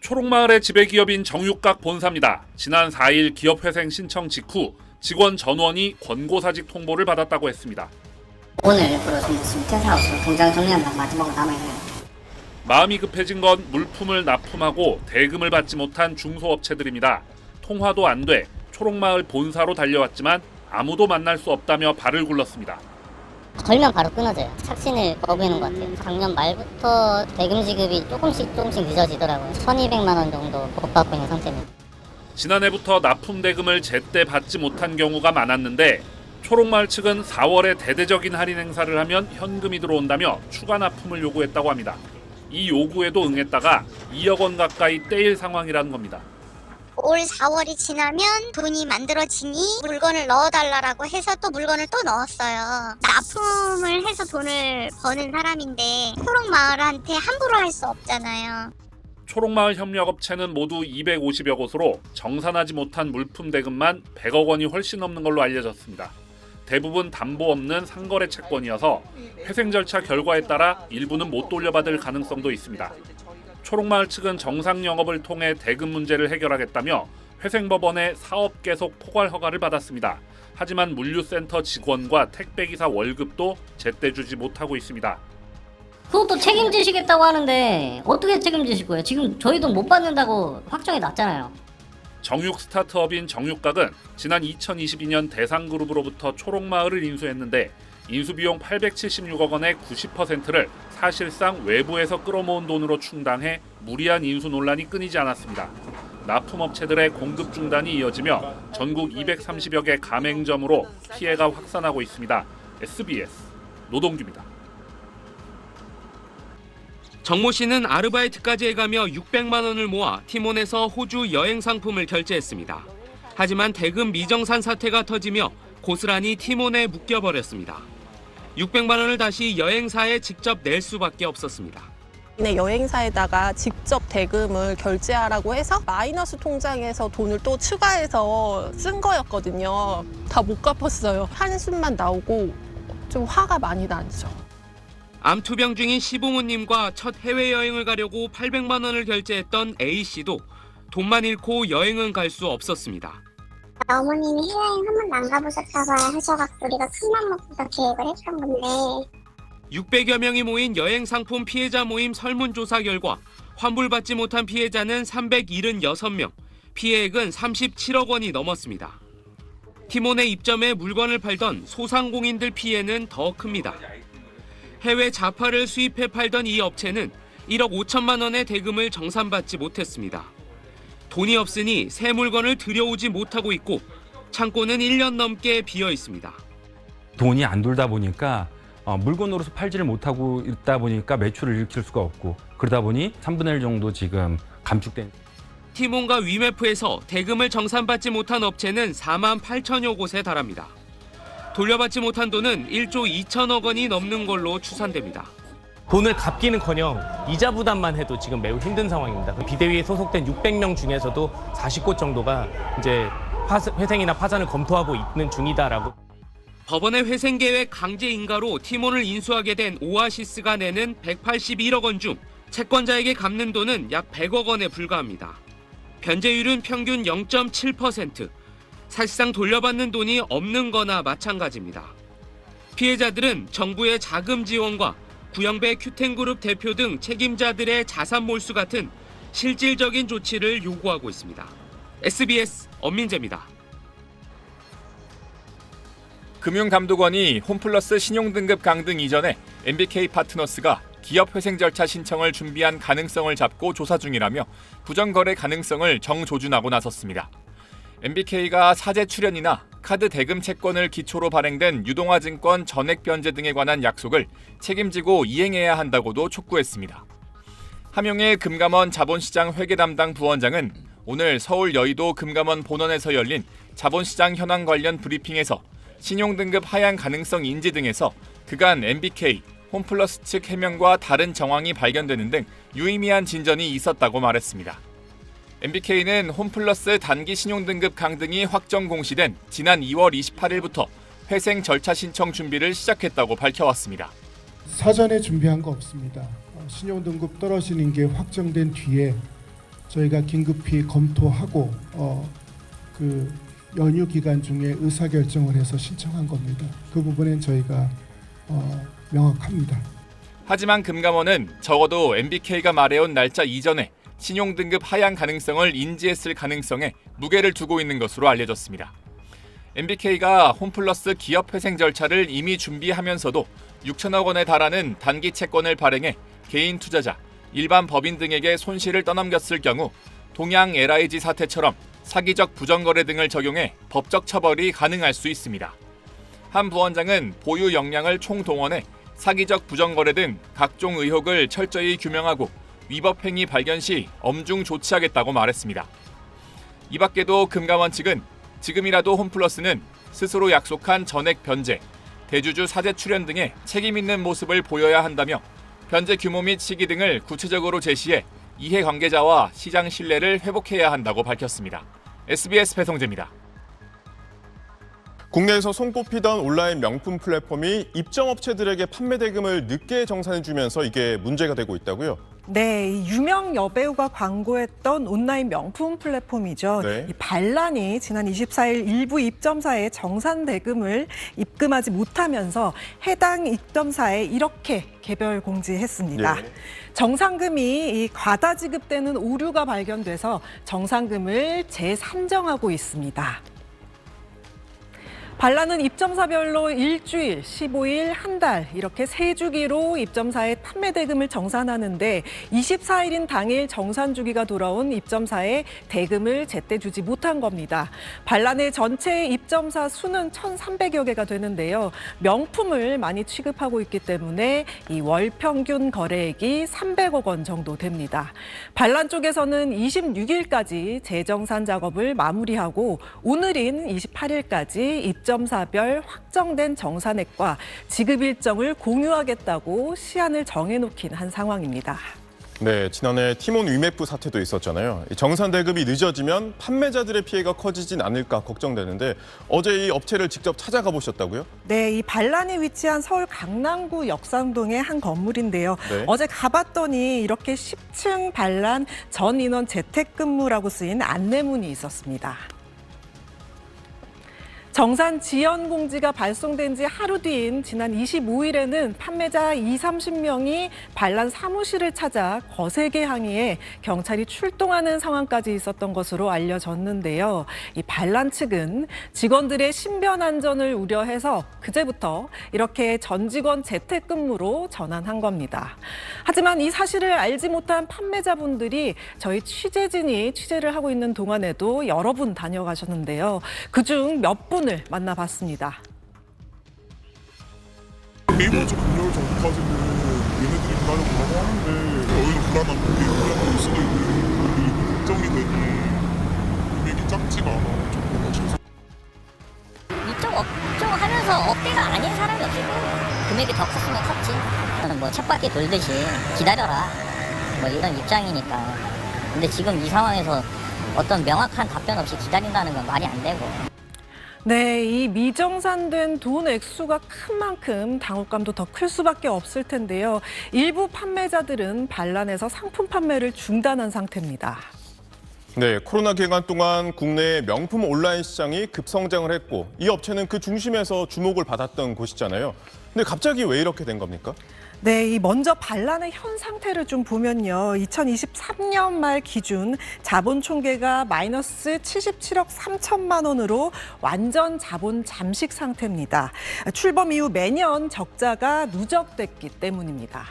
초록마을의 지배기업인 정육각 본사입니다. 지난 4일 기업회생 신청 직후 직원 전원이 권고사직 통보를 받았다고 했습니다. 오늘부로 전부 지금 퇴사하고 지금 공장 정리한다고 마지막으로 남아있네요. 마음이 급해진 건 물품을 납품하고 대금을 받지 못한 중소업체들입니다. 통화도 안 돼 초록마을 본사로 달려왔지만 아무도 만날 수 없다며 발을 굴렀습니다. 걸면 바로 끊어져요. 착신을 거부하는 것 같아요. 작년 말부터 대금 지급이 조금씩 늦어지더라고요. 1,200만 원 정도 못 받고 있는 상태입니다. 지난해부터 납품 대금을 제때 받지 못한 경우가 많았는데 초록마을 측은 4월에 대대적인 할인 행사를 하면 현금이 들어온다며 추가 납품을 요구했다고 합니다. 이 요구에도 응했다가 2억 원 가까이 떼일 상황이라는 겁니다. 올 4월이 지나면 돈이 만들어지니 물건을 넣어달라고 해서 또 물건을 또 넣었어요. 납품을 해서 돈을 버는 사람인데 초록마을한테 함부로 할 수 없잖아요. 초록마을 협력업체는 모두 250여 곳으로 정산하지 못한 물품 대금만 100억 원이 훨씬 넘는 걸로 알려졌습니다. 대부분 담보 없는 상거래 채권이어서 회생 절차 결과에 따라 일부는 못 돌려받을 가능성도 있습니다. 초록마을 측은 정상 영업을 통해 대금 문제를 해결하겠다며 회생법원에 사업 계속 포괄 허가를 받았습니다. 하지만 물류센터 직원과 택배기사 월급도 제때 주지 못하고 있습니다. 그것도 책임지시겠다고 하는데 어떻게 책임지실 거예요? 지금 저희 돈 못 받는다고 확정이 났잖아요. 정육 스타트업인 정육각은 지난 2022년 대상그룹으로부터 초록마을을 인수했는데 인수비용 876억 원의 90%를 사실상 외부에서 끌어모은 돈으로 충당해 무리한 인수 논란이 끊이지 않았습니다. 납품업체들의 공급 중단이 이어지며 전국 230여 개 가맹점으로 피해가 확산하고 있습니다. SBS 노동규입니다. 정모 씨는 아르바이트까지 해가며 600만 원을 모아 티몬에서 호주 여행 상품을 결제했습니다. 하지만 대금 미정산 사태가 터지며 고스란히 티몬에 묶여버렸습니다. 600만 원을 다시 여행사에 직접 낼 수밖에 없었습니다. 여행사에다가 직접 대금을 결제하라고 해서 마이너스 통장에서 돈을 또 추가해서 쓴 거였거든요. 다 못 갚았어요. 한숨만 나오고 좀 화가 많이 나죠. 암투병 중인 시부모님과 첫 해외여행을 가려고 800만 원을 결제했던 A씨도 돈만 잃고 여행은 갈 수 없었습니다. 어머님이 해외여행 한 번도 안 가보셨다고 하셔갖고 우리가 큰맘 먹고서 계획을 했던 건데 600여 명이 모인 여행 상품 피해자 모임 설문조사 결과 환불받지 못한 피해자는 376명, 피해액은 37억 원이 넘었습니다. 티몬에 입점해 물건을 팔던 소상공인들 피해는 더 큽니다. 해외 자파를 수입해 팔던 이 업체는 1억 5천만 원의 대금을 정산받지 못했습니다. 돈이 없으니 새 물건을 들여오지 못하고 있고 창고는 1년 넘게 비어 있습니다. 돈이 안 돌다 보니까 물건으로서 팔지를 못하고 있다 보니까 매출을 일으킬 수가 없고 그러다 보니 3분의 1 정도 지금 감축된. 티몬과 위메프에서 대금을 정산받지 못한 업체는 4만 8천여 곳에 달합니다. 돌려받지 못한 돈은 1조 2천억 원이 넘는 걸로 추산됩니다. 돈을 갚기는커녕 이자 부담만 해도 지금 매우 힘든 상황입니다. 비대위에 소속된 600명 중에서도 40곳 정도가 이제 회생이나 파산을 검토하고 있는 중이다라고. 법원의 회생 계획 강제 인가로 티몬을 인수하게 된 오아시스가 내는 181억 원 중 채권자에게 갚는 돈은 약 100억 원에 불과합니다. 변제율은 평균 0.7%. 사실상 돌려받는 돈이 없는 거나 마찬가지입니다. 피해자들은 정부의 자금 지원과 구영배 큐텐그룹 대표 등 책임자들의 자산 몰수 같은 실질적인 조치를 요구하고 있습니다. SBS 엄민재입니다. 금융감독원이 홈플러스 신용등급 강등 이전에 MBK 파트너스가 기업 회생 절차 신청을 준비한 가능성을 잡고 조사 중이라며 부정거래 가능성을 정조준하고 나섰습니다. MBK가 사재 출연이나 카드 대금 채권을 기초로 발행된 유동화증권 전액 변제 등에 관한 약속을 책임지고 이행해야 한다고도 촉구했습니다. 함용일 금감원 자본시장 회계 담당 부원장은 오늘 서울 여의도 금감원 본원에서 열린 자본시장 현황 관련 브리핑에서 신용등급 하향 가능성 인지 등에서 그간 MBK, 홈플러스 측 해명과 다른 정황이 발견되는 등 유의미한 진전이 있었다고 말했습니다. MBK는 홈플러스 단기 신용등급 강등이 확정 공시된 지난 2월 28일부터 회생 절차 신청 준비를 시작했다고 밝혀왔습니다. 사전에 준비한 거 없습니다. 신용등급 떨어지는 게 확정된 뒤에 저희가 긴급히 검토하고 그 연휴 기간 중에 의사결정을 해서 신청한 겁니다. 그 부분엔 저희가 명확합니다. 하지만 금감원은 적어도 MBK가 말해온 날짜 이전에 신용등급 하향 가능성을 인지했을 가능성에 무게를 두고 있는 것으로 알려졌습니다. MBK가 홈플러스 기업회생 절차를 이미 준비하면서도 6천억 원에 달하는 단기 채권을 발행해 개인 투자자, 일반 법인 등에게 손실을 떠넘겼을 경우 동양 LIG 사태처럼 사기적 부정거래 등을 적용해 법적 처벌이 가능할 수 있습니다. 한 부원장은 보유 역량을 총동원해 사기적 부정거래 등 각종 의혹을 철저히 규명하고 위법 행위 발견 시 엄중 조치하겠다고 말했습니다. 이 밖에도 금감원 측은 지금이라도 홈플러스는 스스로 약속한 전액 변제, 대주주 사재 출연 등의 책임 있는 모습을 보여야 한다며 변제 규모 및 시기 등을 구체적으로 제시해 이해관계자와 시장 신뢰를 회복해야 한다고 밝혔습니다. SBS 배성재입니다. 국내에서 손꼽히던 온라인 명품 플랫폼이 입점업체들에게 판매 대금을 늦게 정산해주면서 이게 문제가 되고 있다고요? 네, 이 유명 여배우가 광고했던 온라인 명품 플랫폼이죠. 네. 이 반란이 지난 24일 일부 입점사에 정산 대금을 입금하지 못하면서 해당 입점사에 이렇게 개별 공지했습니다. 네. 정산금이 이 과다 지급되는 오류가 발견돼서 정산금을 재산정하고 있습니다. 반란은 입점사별로 일주일, 15일, 한 달 이렇게 3주기로 입점사에 판매 대금을 정산하는데 24일인 당일 정산 주기가 돌아온 입점사에 대금을 제때 주지 못한 겁니다. 반란의 전체 입점사 수는 1,300여 개가 되는데요. 명품을 많이 취급하고 있기 때문에 이 월 평균 거래액이 300억 원 정도 됩니다. 반란 쪽에서는 26일까지 재정산 작업을 마무리하고 오늘인 28일까지 입점사별 확정된 정산액과 지급 일정을 공유하겠다고 시한을 정해놓긴 한 상황입니다. 네, 지난해 티몬 위메프 사태도 있었잖아요. 정산 대금이 늦어지면 판매자들의 피해가 커지진 않을까 걱정되는데 어제 이 업체를 직접 찾아가 보셨다고요? 네, 이 반란이 위치한 서울 강남구 역삼동의 한 건물인데요. 네. 어제 가봤더니 이렇게 10층 반란 전 인원 재택근무라고 쓰인 안내문이 있었습니다. 정산 지연 공지가 발송된 지 하루 뒤인 지난 25일에는 판매자 20-30명이 반란 사무실을 찾아 거세게 항의해 경찰이 출동하는 상황까지 있었던 것으로 알려졌는데요. 이 반란 측은 직원들의 신변 안전을 우려해서 그제부터 이렇게 전 직원 재택근무로 전환한 겁니다. 하지만 이 사실을 알지 못한 판매자분들이 저희 취재진이 취재를 하고 있는 동안에도 여러 분 다녀가셨는데요. 그중 몇 분을 만나봤습니다. 이번 주 금요일 전까지는 얘네들이 기다려보라고 하는데 저희도 불안할 수도 있는 걱정이 되니 금액이 작지가 않아 좀 죄송. 이쪽 업종 하면서 업계가 아닌 사람이 없고 금액이 더 컸으면 컸지. 뭐 쳇바퀴 돌듯이 기다려라. 뭐 이런 입장이니까. 근데 지금 이 상황에서 어떤 명확한 답변 없이 기다린다는 건 말이 안 되고. 네, 이 미정산된 돈 액수가 큰 만큼 당혹감도 더 클 수밖에 없을 텐데요. 일부 판매자들은 반란에서 상품 판매를 중단한 상태입니다. 네, 코로나 기간 동안 국내의 명품 온라인 시장이 급성장을 했고 이 업체는 그 중심에서 주목을 받았던 곳이잖아요. 근데 갑자기 왜 이렇게 된 겁니까? 네, 이 먼저 반란의 현 상태를 좀 보면요. 2023년 말 기준 자본 총계가 마이너스 77억 3천만 원으로 완전 자본 잠식 상태입니다. 출범 이후 매년 적자가 누적됐기 때문입니다.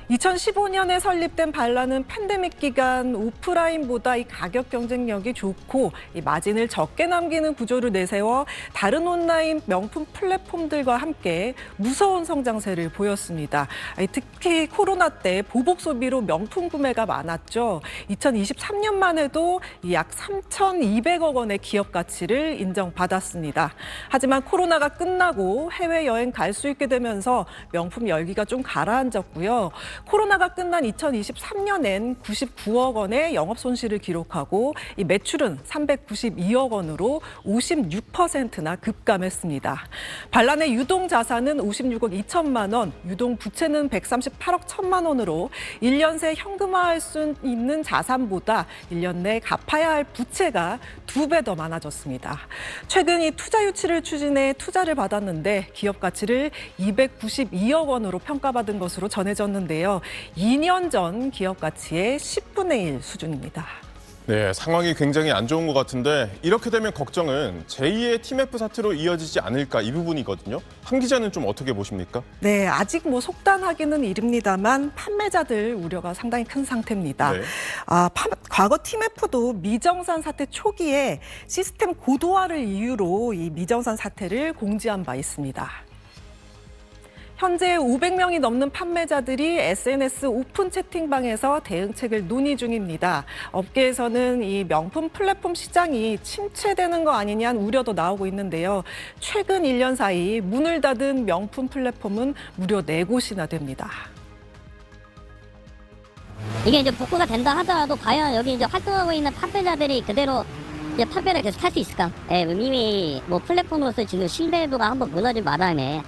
2015년에 설립된 반란은 팬데믹 기간 오프라인보다 이 가격 경쟁력이 좋고 이 마진을 적게 남기는 구조를 내세워 다른 온라인 명품 플랫폼들과 함께 무서운 성장세를 보였습니다. 특히 코로나 때 보복 소비로 명품 구매가 많았죠. 2023년만 해도 약 3,200억 원의 기업 가치를 인정받았습니다. 하지만 코로나가 끝나고 해외여행 갈 수 있게 되면서 명품 열기가 좀 가라앉았고요. 코로나가 끝난 2023년엔 99억 원의 영업 손실을 기록하고 이 매출은 392억 원으로 56%나 급감했습니다. 반란의 유동 자산은 56억 2천만 원, 유동 부채는 138억 1천만 원으로 1년 새 현금화할 수 있는 자산보다 1년 내 갚아야 할 부채가 2배 더 많아졌습니다. 최근 이 투자 유치를 추진해 투자를 받았는데 기업 가치를 292억 원으로 평가받은 것으로 전해졌는데요. 2년 전 기업 가치의 10분의 1 수준입니다. 네, 상황이 굉장히 안 좋은 것 같은데 이렇게 되면 걱정은 제2의 TMF 사태로 이어지지 않을까 이 부분이거든요. 함 기자는 좀 어떻게 보십니까? 네, 아직 속단하기는 이릅니다만 판매자들 우려가 상당히 큰 상태입니다. 네. 과거 TMF도 미정산 사태 초기에 시스템 고도화를 이유로 이 미정산 사태를 공지한 바 있습니다. 현재 500명이 넘는 판매자들이 SNS 오픈 채팅방에서 대응책을 논의 중입니다. 업계에서는 이 명품 플랫폼 시장이 침체되는 거 아니냐는 우려도 나오고 있는데요. 최근 1년 사이 문을 닫은 명품 플랫폼은 무려 4곳이나 됩니다. 이게 이제 복구가 된다 하더라도 과연 여기 이제 활동하고 있는 판매자들이 그대로 이제 판매를 계속 할 수 있을까? 예, 이미 뭐 플랫폼으로서 지금 신뢰도가 한번 무너진 바람에